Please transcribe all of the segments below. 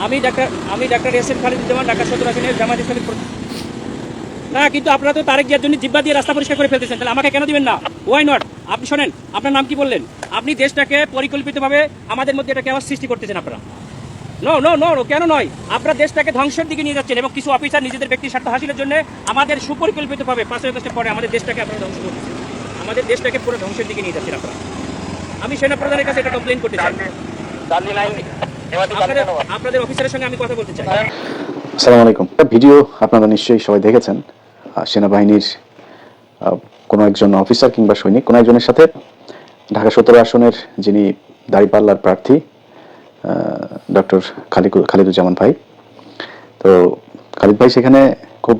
আমি doctor SM. Khaliduzzaman, Dhaka 17 আসনের জামায়াত ইসলামী। না, কিন্তু আপনারা তো তারেক জিয়ার জন্য জিব্বা দিয়ে রাস্তা পরিষ্কার করে ফেলতেছেন, তাহলে আমাকে কেন দিবেন না? Why not? আপনি শোনেন, আপনার নাম কি বললেন? আপনি দেশটাকে পরিকল্পিতভাবে আমাদের মধ্যে একটা কেওয়াস সৃষ্টি করতেছেন আপনারা। নো নো নো নো, কেন নয়? আপনারা দেশটাকে ধ্বংসের দিকে নিয়ে যাচ্ছেন এবং কিছু অফিসার নিজেদের ব্যক্তি স্বার্থ হাসিলের জন্য আমাদের সুপরিকল্পিতভাবে 5 আগস্টের পরে আমাদের দেশটাকে আপনারা ধ্বংস করতেছেন, আমাদের দেশটাকে পুরো ধ্বংসের দিকে নিয়ে যাচ্ছেন আপনারা। আমি সেনাপ্রধানের কাছে এটা কমপ্লেন করতে চাই। আপনাদের অফিসারের সঙ্গে আমি কথা বলতে চাই। আসসালামু আলাইকুম। ভিডিও আপনারা নিশ্চয়ই সবাই দেখেছেন, সেনাবাহিনীর কোনো একজন অফিসার কিংবা সৈনিক কোনো একজনের সাথে ঢাকা 17 আসনের যিনি দাঁড়িপাল্লার প্রার্থী ডক্টর খালিদুজ্জামান ভাই, তো খালিদ ভাই সেখানে খুব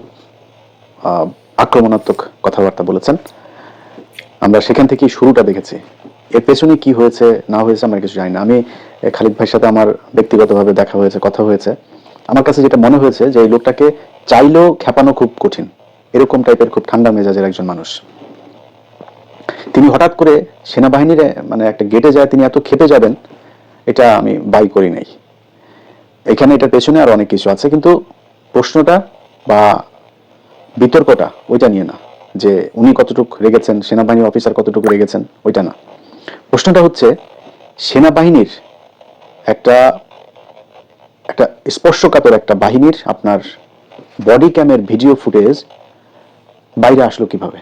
আক্রমণাত্মক কথাবার্তা বলেছেন। আমরা সেখান থেকেই শুরুটা দেখেছি। এর পেছনে কি হয়েছে না হয়েছে আমরা কিছু জানি না। আমি খালিদ ভাইয়ের সাথে আমার ব্যক্তিগতভাবে দেখা হয়েছে, কথা হয়েছে। আমার কাছে যেটা মনে হয়েছে যে এই লোকটাকে চাইলেও খেপানো খুব কঠিন, এরকম টাইপের খুব ঠান্ডা মেজাজের একজন মানুষ। তিনি হঠাৎ করে সেনাবাহিনীর মানে একটা গেটে যায় তিনি এত খেপে যাবেন, এটা আমি বাই করি নাই। এখানে এটার পেছনে আর অনেক কিছু আছে, কিন্তু প্রশ্নটা বা বিতর্কটা ওইটা নিয়ে না যে উনি কতটুকু রেগেছেন, সেনাবাহিনীর অফিসার কতটুকু রেগেছেন, ওইটা না। প্রশ্নটা হচ্ছে সেনাবাহিনীর একটা একটা স্পর্শকাতর একটা বাহিনীর আপনার বডি ক্যামের ভিডিও ফুটেজ বাইরে আসলো কিভাবে?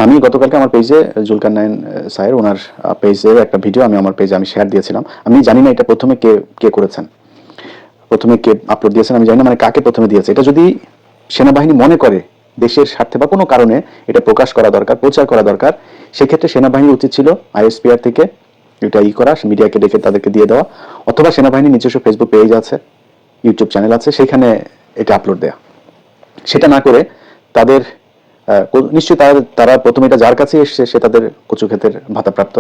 আমি গতকালকে আমার পেজে জুলকারনাইন স্যার ওনার পেজের একটা ভিডিও আমি আমার পেজে আমি শেয়ার দিয়েছিলাম। আমি জানি না এটা প্রথমে কে কে করেছেন, প্রথমে কে আপলোড দিয়েছেন আমি জানি না, মানে কাকে প্রথমে দিয়েছে। এটা যদি সেনাবাহিনী মনে করে দেশের স্বার্থে বা কোনো কারণে এটা প্রকাশ করা দরকার, প্রচার করা দরকার, সেক্ষেত্রে সেনাবাহিনীর উচিত ছিল আইএসপিআর থেকে এটা করা, মিডিয়াকে ডেকে তাদেরকে দিয়ে দেওয়া, অথবা সেনাবাহিনীর নিজস্ব ফেসবুক পেজ আছে, ইউটিউব চ্যানেল আছে, সেখানে এটা আপলোড দেয়া। সেটা না করে তাদের নিশ্চয়ই তারা প্রথমে এটা যার কাছে এসছে সে তাদের কচুক্ষেতের ভাতাপ্রাপ্ত,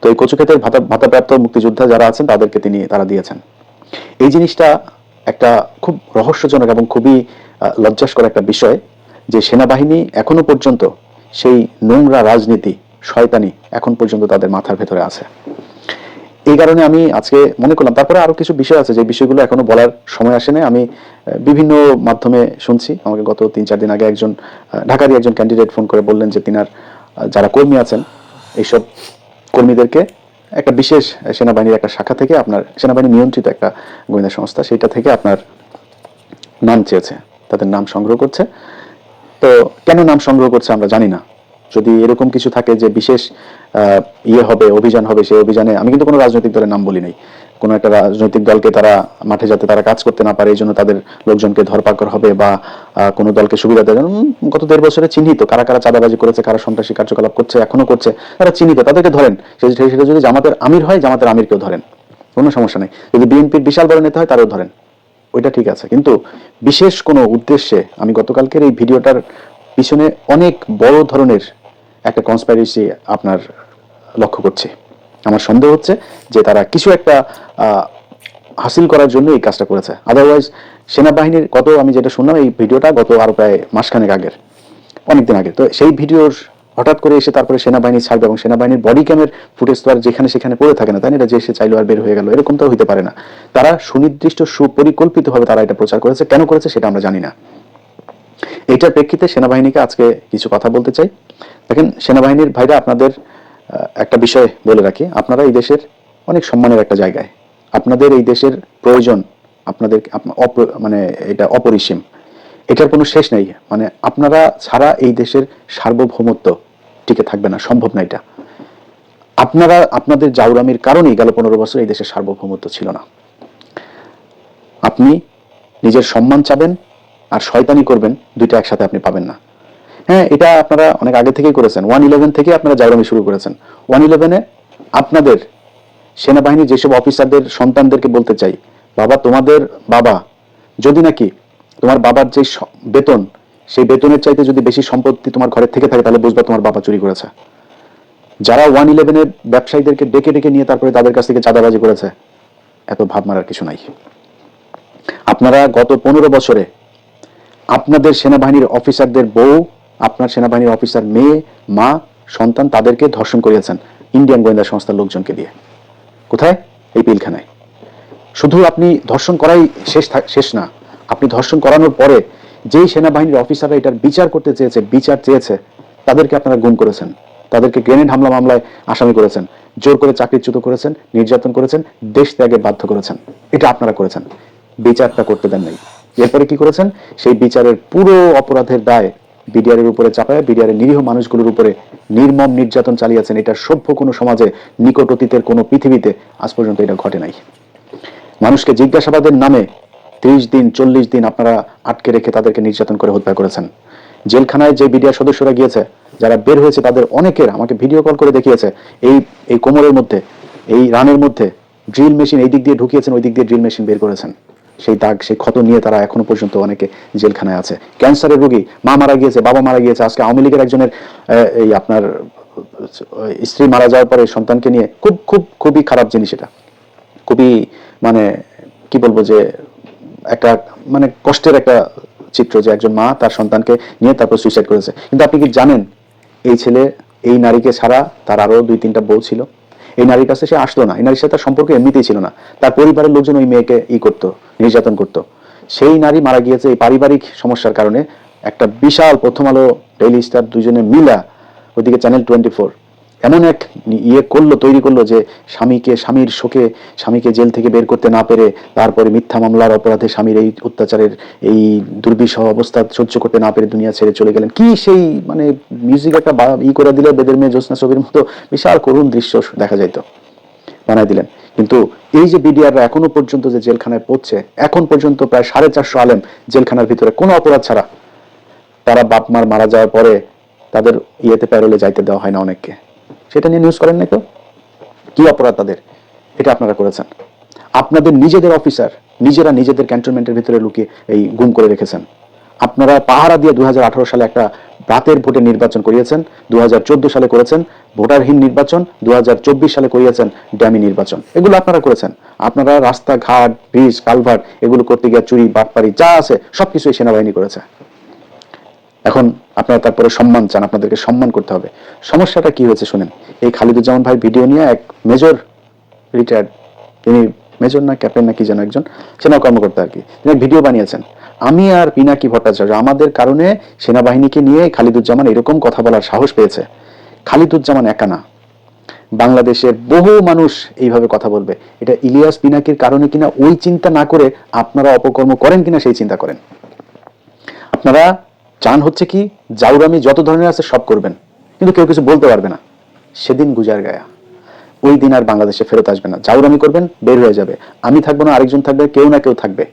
তো এই কচুক্ষেতের ভাতাপ্রাপ্ত মুক্তিযোদ্ধা যারা আছেন তাদেরকে তারা দিয়েছেন। এই জিনিসটা একটা খুব রহস্যজনক এবং খুবই লজ্জাস্কর একটা বিষয় যে সেনাবাহিনী এখনো পর্যন্ত সেই নোংরা রাজনীতি, শয়তানি এখন পর্যন্ত তাদের মাথার ভেতরে আছে। এই কারণে আমি আজকে মনে করলাম, তারপরে আরো কিছু বিষয় আছে যে বিষয়গুলো এখনো বলার সময় আসেনি। আমি বিভিন্ন মাধ্যমে শুনছি, আমাকে গত 3-4 দিন আগে একজন ঢাকারই একজন ক্যান্ডিডেট ফোন করে বললেন যে তিনার যারা কর্মী আছেন এইসব কর্মীদেরকে একটা বিশেষ সেনাবাহিনীর একটা শাখা থেকে, আপনার সেনাবাহিনী নিয়ন্ত্রিত একটা গোয়েন্দা সংস্থা, সেটা থেকে আপনার নাম চেয়েছে, তাদের নাম সংগ্রহ করছে। তো কেন নাম সংগ্রহ করছে আমরা জানি না। যদি এরকম কিছু থাকে যে বিশেষ হবে, অভিযান হবে, সেই অভিযানে আমি কিন্তু কোনো রাজনৈতিক দলের নাম বলি নাই, কোনো একটা রাজনৈতিক দলকে তারা মাঠে যাতে তারা কাজ করতে না পারে এই জন্য তাদের লোকজনকে ধরপাকড় হবে বা কোনো দলকে সুবিধা দেয়। গত 1.5 বছরে চিহ্নিত কারা কারা চাঁদাবাজি করেছে, কারা সন্ত্রাসী কার্যকলাপ করছে, এখনো করছে, তারা চিহ্নিত, তাদেরকে ধরেন। সেটা যদি জামাতের আমির হয়, জামাতের আমিরকেও ধরেন, কোনো সমস্যা নেই। যদি বিএনপির বিশাল বড় নেতা হয় তারও ধরেন, ওইটা ঠিক আছে। কিন্তু বিশেষ কোনো উদ্দেশ্যে আমি গতকালকের এই ভিডিওটার পিছনে অনেক বড় ধরনের একটা কনস্পাইরেসি আপনার লক্ষ্য করছে। আমার সন্দেহ হচ্ছে যে তারা কিছু একটা হাসিল করার জন্য এই কাজটা করেছে। আদারওয়াইজ সেনাবাহিনীর আমি যেটা শুনলাম এই ভিডিওটা গত আরো প্রায় মাসখানেক আগের, অনেকদিন আগে, তো সেই ভিডিওর হঠাৎ করে এসে তারপরে সেনাবাহিনী ছাড়বে এবং সেনাবাহিনীর বডি ক্যামের ফুটেজ তো আর যেখানে সেখানে পড়ে থাকে না, তাই না? এটা যে সে চাইলো আর বের হয়ে গেল, এরকম তো হইতে পারে না। তারা সুনির্দিষ্ট সুপরিকল্পিতভাবে তারা এটা প্রচার করেছে। কেন করেছে সেটা আমরা জানি না। এইটার প্রেক্ষিতে সেনাবাহিনীকে আজকে কিছু কথা বলতে চাই। দেখেন সেনাবাহিনীর ভাইরা, আপনাদের একটা বিষয় বলে রাখি, আপনারা এই দেশের অনেক সম্মানের একটা জায়গায়, আপনাদের এই দেশের প্রয়োজন আপনাদের মানে এটা অপরিসীম, এটার কোনো শেষ নেই। মানে আপনারা ছাড়া এই দেশের সার্বভৌমত্ব টিকে থাকবে না, সম্ভব না এটা। আপনারা আপনাদের জাউরামির কারণেই গেল 15 বছর এই দেশের সার্বভৌমত্ব ছিল না। আপনি নিজের সম্মান চাবেন আর শয়তানি করবেন, দুইটা একসাথে আপনি পাবেন না। হ্যাঁ, এটা আপনারা অনেক আগে থেকেই করেছেন। 1/11 থেকে আপনারা জাউরামি শুরু করেছেন। 1/11-এ আপনাদের সেনাবাহিনীর যেসব অফিসারদের সন্তানদেরকে বলতে চাই, বাবা, তোমাদের বাবা যদি নাকি তোমার বাবার যে বেতন, সেই বেতনের চাইতে যদি বেশি সম্পত্তি তোমার ঘরে থেকে থাকে, তাহলে বুঝবা তোমার বাবা চুরি করেছে। যারা 1/11-এর ব্যবসায়ীদেরকে ডেকে ডেকে নিয়ে তারপরে তাদের কাছ থেকে চাঁদাবাজি করেছে, এত ভাব মারার কিছু নাই। আপনারা গত 15 বছরে আপনাদের সেনাবাহিনীর অফিসারদের বউ, আপনার সেনাবাহিনীর অফিসার মেয়ে, মা, সন্তান, তাদেরকে ধর্ষণ করিয়েছেন ইন্ডিয়ান গোয়েন্দা সংস্থার লোকজনকে দিয়ে। কোথায়? এই পিলখানায়। শুধু আপনি ধর্ষণ করাই শেষ না, আপনি ধর্ষণ করানোর পরে যেই সেনাবাহিনীর অফিসাররা এটার বিচার করতে চেয়েছে তাদেরকে আপনারা গুম করেছেন, তাদেরকে গ্রেনেড হামলা মামলায় আসামি করেছেন, জোর করে চাকরিচ্যুত করেছেন, নির্যাতন করেছেন, দেশ ত্যাগে বাধ্য করেছেন। এটা আপনারা করেছেন, বিচারটা করতে দেন নাই। এরপরে কি করেছেন? সেই বিচারের পুরো অপরাধের দায় বিডিআরের উপরে চাপায় বিডিআরের নিরীহ মানুষগুলোর উপরে নির্মম নির্যাতন চালিয়েছেন। এটা সভ্য কোনো সমাজে, নিকট অতীতের কোনো পৃথিবীতে আজ পর্যন্ত এটা ঘটে নাই। মানুষকে জিজ্ঞাসাবাদের নামে 30 দিন 40 দিন আপনারা আটকে রেখে তাদেরকে নির্যাতন করে হত্যা করেছেন। জেলখানায় যে বিডিআর সদস্যরা গিয়েছে, যারা বের হয়েছে, তাদের অনেকের আমাকে ভিডিও কল করে দেখিয়েছে এই কোমরের মধ্যে, এই রানের মধ্যে ড্রিল মেশিন এই দিক দিয়ে ঢুকিয়েছেন, ওই দিক দিয়ে ড্রিল মেশিন বের করেছেন। সেই দাগ, সেই ক্ষত নিয়ে তারা এখনো পর্যন্ত অনেকে জেলখানায় আছে। ক্যান্সারের রোগী, মা মারা গিয়েছে, বাবা মারা গিয়েছে। আজকে আওয়ামী লীগের একজনের এই আপনার স্ত্রী মারা যাওয়ার পরে সন্তানকে নিয়ে খুবই খারাপ জিনিস। এটা খুবই মানে কি বলবো, যে একটা মানে কষ্টের একটা চিত্র, যে একজন মা তার সন্তানকে নিয়ে তারপর সুইসাইড করেছে। কিন্তু আপনি কি জানেন, এই ছেলে এই নারীকে ছাড়া তার আরো 2-3টা বউ ছিল। এই নারীর কাছে সে আসলো না, এই নারীর সাথে তার সম্পর্ক এমনিতেই ছিল না। তার পরিবারের লোকজন ওই মেয়েকে করতো, নির্যাতন করতো। সেই নারী মারা গিয়েছে এই পারিবারিক সমস্যার কারণে। একটা বিশাল প্রথম আলো, ডেইলি স্টার দুজনে মিলা, ওইদিকে চ্যানেল 24 এমন এক তৈরি করলো যে স্বামীর শোকে, স্বামীকে জেল থেকে বের করতে না পেরে, তারপরে মিথ্যা মামলার অপরাধে স্বামীর এই অত্যাচারের এই দুর্বিষহ অবস্থা সহ্য করতে না পেরে দুনিয়া ছেড়ে চলে গেলেন। কি সেই মানে মিউজিক একটা করে দিলে বেদের মেয়ে জ্যোৎস্না ছবির মতো বিশাল করুণ দৃশ্য দেখা যাইতো, বানাই দিলেন। কিন্তু এই যে বিডিআররা এখনো পর্যন্ত যে জেলখানায় পড়ছে, এখন পর্যন্ত প্রায় 450 আলেম জেলখানার ভিতরে কোনো অপরাধ ছাড়া, তারা বাপ মার মারা যাওয়ার পরে তাদের প্যারোলে যাইতে দেওয়া হয় না অনেককে। সেটা নিয়ে নিউজ করেন না কেউ? কি অপরাধ তাদের? এটা আপনারা করেছেন। আপনাদের নিজেদের অফিসার নিজেরা নিজেদের ক্যান্টনমেন্টের ভিতরে লুকিয়ে গুম করে রেখেছেন। আপনারা পাহারা দিয়ে 2018 সালে একটা রাতের ভোটে নির্বাচন করিয়েছেন, 2014 সালে করেছেন ভোটারহীন নির্বাচন, 2024 সালে করিয়েছেন ড্যামি নির্বাচন। এগুলো আপনারা করেছেন। আপনারা রাস্তাঘাট, ব্রিজ, কালভার্ট এগুলো করতে গিয়ে চুরি, বাটপারি যা আছে সবকিছুই সেনাবাহিনী করেছে। এখন আপনারা তারপরে সম্মান চান, আপনাদেরকে সম্মান করতে হবে। সমস্যাটা কি হয়েছে শুনেন। এই খালিদুজ্জামান ভাই ভিডিও নিয়ে এক মেজর, রিটায়ার্ড, তিনি মেজর না ক্যাপ্টেন না কি যেন একজন সেনা কর্মকর্তা আর কি, তিনি ভিডিও বানিয়েছেন। আমি আর পিনাকি ভট্টাচার্য আমাদের কারণে সেনাবাহিনীকে নিয়ে খালিদুজ্জামান এরকম কথা বলার সাহস পেয়েছে। খালিদুজ্জামান একা না, বাংলাদেশের বহু মানুষ এইভাবে কথা বলবে। এটা ইলিয়াস পিনাকির কারণে কিনা ওই চিন্তা না করে আপনারা অপকর্ম করেন কিনা সেই চিন্তা করেন। আপনারা চান হচ্ছে কি, জাউরামি যত ধরনের আছে সব করবেন, কিন্তু কেউ কিছু বলতে পারবে না। সেদিন গুজার গায়া, ওই দিন আর বাংলাদেশে ফেরত আসবে না। জাউরামি করবেন, বের হয়ে যাবে। আমি থাকবো না, আরেকজন থাকবে, কেউ না কেউ থাকবে,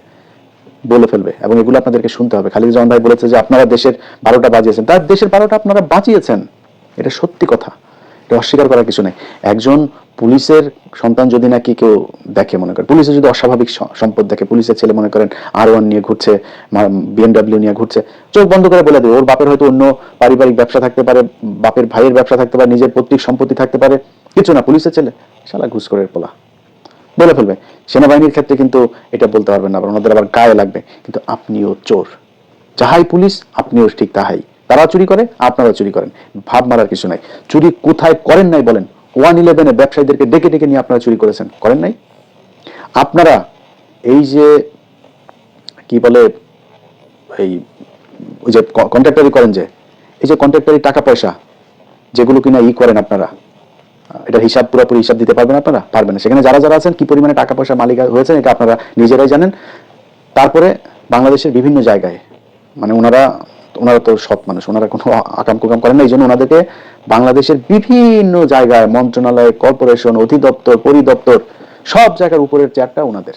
বলে ফেলবে। এবং এগুলো আপনাদেরকে শুনতে হবে। খালিদুজ্জামান ভাই বলেছে যে আপনারা দেশের 12টা বাজিয়েছেন। তার দেশের 12টা আপনারা বাঁচিয়েছেন, এটা সত্যি কথা, এটা অস্বীকার করার কিছু নেই। একজন পুলিশের সন্তান যদি নাকি কেউ দেখে, মনে করেন পুলিশে যদি অস্বাভাবিক সম্পদ দেখে, পুলিশের ছেলে মনে করেন R1 নিয়ে ঘুরছে, BMW নিয়ে ঘুরছে, চোখ বন্ধ করে বলে দেবে ওর বাপের হয়তো অন্য পারিবারিক ব্যবসা থাকতে পারে, বাপের ভাইয়ের ব্যবসা থাকতে পারে, নিজের পৈতৃক সম্পত্তি থাকতে পারে, কিছু না, পুলিশের ছেলে শালা ঘুষখোরের পোলা, বলে ফেলবে। সেনাবাহিনীর ক্ষেত্রে কিন্তু এটা বলতে পারবেন না, ওনাদের আবার গায়ে লাগবে। কিন্তু আপনিও চোর, যাহাই পুলিশ আপনিও ঠিক তাহাই। তারা চুরি করে, আপনারা চুরি করেন, ভাব মারার কিছু নাই। চুরি কোথায় করেন নাই বলেন? 111-এ ব্যবসায়ীদেরকে ডেকে ডেকে নিয়ে আপনারা চুরি করেছেন, করেন নাই? আপনারা এই যে কি বলে এই ওই যে কন্ট্রাক্টরি করেন, যে এই যে কন্ট্রাক্টরি টাকা পয়সা যেগুলো কিনা করেন আপনারা, এটার হিসাব পুরোপুরি হিসাব দিতে পারবেন আপনারা? পারবেন না। সেখানে যারা যারা আছেন কি পরিমাণে টাকা পয়সা মালিক হয়েছেন এটা আপনারা নিজেরাই জানেন। তারপরে বাংলাদেশের বিভিন্ন জায়গায় মানে ওনারা তো সৎ মানুষ, ওনারা কোনো আকাম কুকাম করেন না। এই জন্য ওনাদেরকে বাংলাদেশের বিভিন্ন জায়গায় মন্ত্রণালয়, কর্পোরেশন, অধিদপ্তর, পরিদপ্তর সব জায়গার উপরের চেয়ারটা ওনাদের।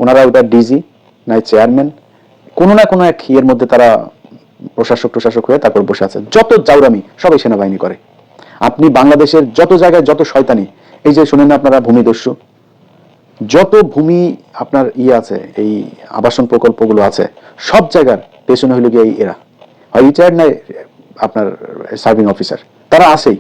ওনারা ওটা ডিজি নাই চেয়ারম্যান, কোনো না কোনো এক ইয়ের মধ্যে তারা প্রশাসক হয়ে তারপর বসে আছে। যত জাউরামি সবাই সেনাবাহিনী করে। আপনি বাংলাদেশের যত জায়গায় যত শয়তানি, এই যে শুনেন না আপনারা ভূমিদস্যু, যত ভূমি আপনার আছে, এই আবাসন প্রকল্পগুলো আছে, সব জায়গার পেছনে হইল গিয়ে এরা হয় রিটায়ার্ড নাই আপনার সার্ভিং অফিসার, তারা আসেই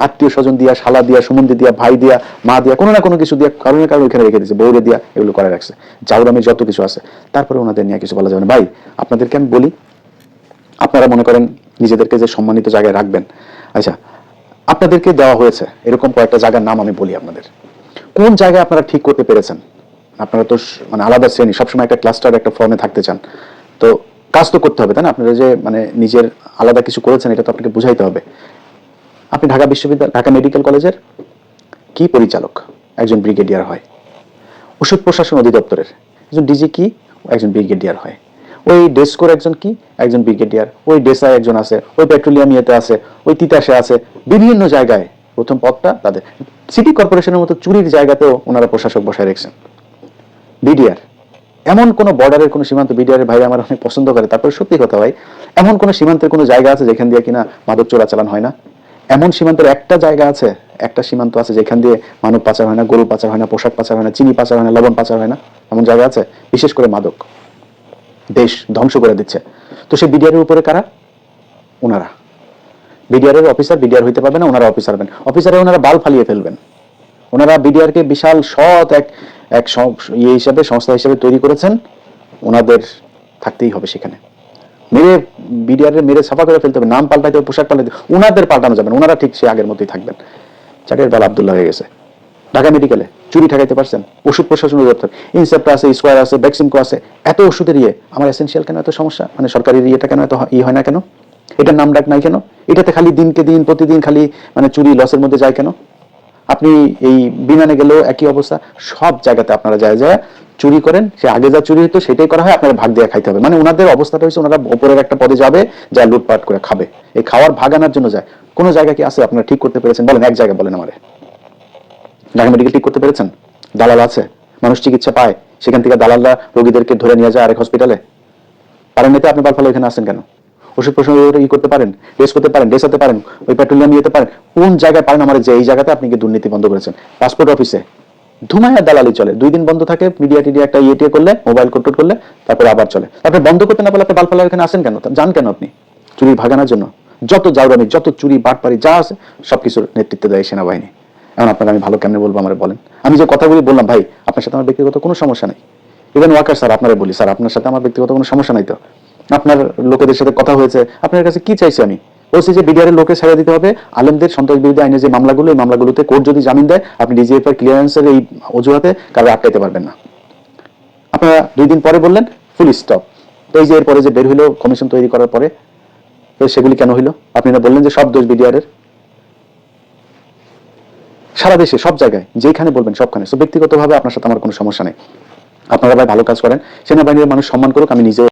আত্মীয় স্বজন দিয়া, শালা দিয়া, সুমন্দি দিয়া, ভাই দিয়া, মা দিয়া, কোনো না কোনো কিছু দিয়া, কারণে ওইখানে রেখে দিয়েছে, বৌরে দিয়া এগুলো করে রাখছে। জাউরামের যত কিছু আছে, তারপরে ওনাদের নিয়ে কিছু বলা যাবে না। ভাই আপনাদেরকে আমি বলি, আপনারা মনে করেন নিজেদেরকে যে সম্মানিত জায়গায় রাখবেন, আচ্ছা আপনাদেরকে দেওয়া হয়েছে এরকম কয়েকটা জায়গার নাম আমি বলি আপনাদের। কোন জায়গায় আপনারা ঠিক করতে পেরেছেন? আপনারা তো মানে আলাদা শ্রেণী, সবসময় একটা ক্লাস্টার একটা ফর্মে থাকতে চান, তো কাজ তো করতে হবে তাই না? আপনারা যে মানে নিজের আলাদা কিছু করেছেন এটা তো আপনাকে বুঝাইতে হবে। আপনি ঢাকা বিশ্ববিদ্যালয়, ঢাকা মেডিকেল কলেজের কি পরিচালক? একজন ব্রিগেডিয়ার হয়। ওষুধ প্রশাসন অধিদপ্তরের একজন ডিজি কি? একজন ব্রিগেডিয়ার হয়। ওই ডেস্কোর একজন কি? একজন ব্রিগেডিয়ার। ওই ডেসায় একজন আছে, ওই পেট্রোলিয়াম ইয়েতে আছে, ওই তিতাসে আছে, বিভিন্ন জায়গায় প্রথম পদটা তাদের। সিটি কর্পোরেশনের মতো চুরির জায়গাতেও ওনারা প্রশাসক বসায় রেখেছেন। বিডিআর এমন কোন বর্ডারের কোন সীমান্ত, বিডিআরের ভাই আমার অনেক পছন্দ করে, তারপরে সত্যি কথা ভাই, এমন কোন সীমান্তের কোন জায়গা আছে যেখান দিয়ে কিনা মাদক চোরাচালান হয় না? এমন সীমান্তের একটা জায়গা আছে, একটা সীমান্ত আছে যেখান দিয়ে মানব পাচার হয় না, গরু পাচার হয় না, পোশাক পাচার হয় না, চিনি পাচার হয় না, লবণ পাচার হয় না? এমন জায়গা আছে? বিশেষ করে মাদক দেশ ধ্বংস করে দিচ্ছে। তো সেই বিডিআরের উপরে কারা? ওনারা। বিডিআরের অফিসার বিডিআর হইতে পারবে না, ওনারা অফিসার হবেন। অফিসারে ওনারা বাল ফালিয়ে ফেলবেন। ওনারা বিডিআরকে বিশাল সৎ এক এক ইয়ে হিসাবে, সংস্থা হিসাবে তৈরি করেছেন। ওনাদের থাকতেই হবে সেখানে। মেরে বিডিআর মেরে সাফা করে ফেলতে হবে, নাম পাল্টাইতে হবে, পোশাক পাল্টাইতে হবে, ওনাদের পাল্টানো যাবে না। ওনারা ঠিক সে আগের মতোই থাকবেন। চাটের বাল আব্দুল্লাহ হয়ে গেছে। ঢাকা মেডিকেলে চুরি ঠেকাইতে পারছেন? ওষুধ প্রশাসন অধিদপ্তর, ইনসেপ্টা আছে, স্কোয়ার আছে, ভ্যাকসিনকো আছে, এত ওষুধের ইয়ে, আমার এসেনশিয়াল কেন এত সমস্যা? মানে সরকারি ইয়েটা কেন এত হয় না কেন? এটার নাম ডাক নাই কেন? এটাতে খালি দিনকে দিন প্রতিদিন খালি মানে চুরি লসের মধ্যে যায় কেন? আপনি এই বিমানে গেলেও একই অবস্থা। সব জায়গাতে আপনারা যায় যায় চুরি করেন, সে আগে যা চুরি হতো সেটাই করা হয়, আপনারা ভাগ দিয়ে খাইতে হবে। মানে ওনাদের অবস্থাটা হচ্ছে ওনারা উপরের একটা পদে যাবে, যা লুটপাট করে খাবে, এই খাওয়ার ভাগ আনার জন্য যায়। কোন জায়গা কি আছে আপনারা ঠিক করতে পেরেছেন? বলেন, এক জায়গা বলেন আমারে। ঢাকা মেডিকেল ঠিক করতে পেরেছেন? দালাল আছে, মানুষ চিকিৎসা পায়, সেখান থেকে দালালরা রোগীদেরকে ধরে নিয়ে যায় আরেক হসপিটালে। পারেন নিতে আপনি বালফালা এখানে আসেন কেন? ওষুধ প্রশ্ন ই করতে পারেন, ড্রেস করতে পারেন, ড্রেসাতে পারেন, ওই পেট্রোলিয়াম ইয়েতে পারেন। কোন জায়গায় পারেন আমার? যে এই জায়গাতে আপনি কি দুর্নীতি বন্ধ করেছেন? পাসপোর্ট অফিসে ধুমায়া দালালি চলে, 2 দিন বন্ধ থাকে, মিডিয়া টিডিয়া একটা ইয়ে করলে, মোবাইল কোড করলে, তারপরে আবার চলে। আপনি বন্ধ করতে না পারলে আপনি বালফালা এখানে আসেন কেন? যান কেন আপনি? চুরির ভাগানোর জন্য। যত জাউরামি, যত চুরি বাটপারি যা আছে সবকিছুর নেতৃত্ব দেয় সেনাবাহিনী। এখন আপনাকে আমি ভালো কেমনে বলবো? আমার বলেন। আমি যে কথাগুলি বললাম ভাই, আপনার সাথে আমার ব্যক্তিগত কোনো সমস্যা নেই। ইভেন ওয়াকার স্যার আপনারা বলি, স্যার আপনার সাথে আমার ব্যক্তিগত কোনো সমস্যা নাই তো? আপনার লোকেদের সাথে কথা হয়েছে, আপনার কাছে কি চাইছি আমি? বলছি যে বিডিআর এর লোকে ছেড়ে দিতে হবে, আলেমদের সন্ত্রাস বিরোধী আইনের যে মামলাগুলো, এই মামলাগুলোতে কোর্ট যদি জামিন দেয়, আপনি ডিজিএফআই ক্লিয়ারেন্সের এই অজুহাতে কারো আটকাইতে পারবেন না। আপনারা 2 দিন পরে বললেন ফুল স্টপ। তো এই যে এরপরে যে বের হইলো কমিশন তৈরি করার পরে, তো সেগুলি কেন হইলো? আপনি না বললেন যে সব দোষ বিডিআর এর? সারা দেশে সব জায়গায় যেখানে বলবেন সবখানে। তো ব্যক্তিগতভাবে আপনার সাথে আমার কোনো সমস্যা নেই। আপনারা ভাই ভালো কাজ করেন, সেনাবাহিনীর মানুষ সম্মান করুক, আমি নিজেও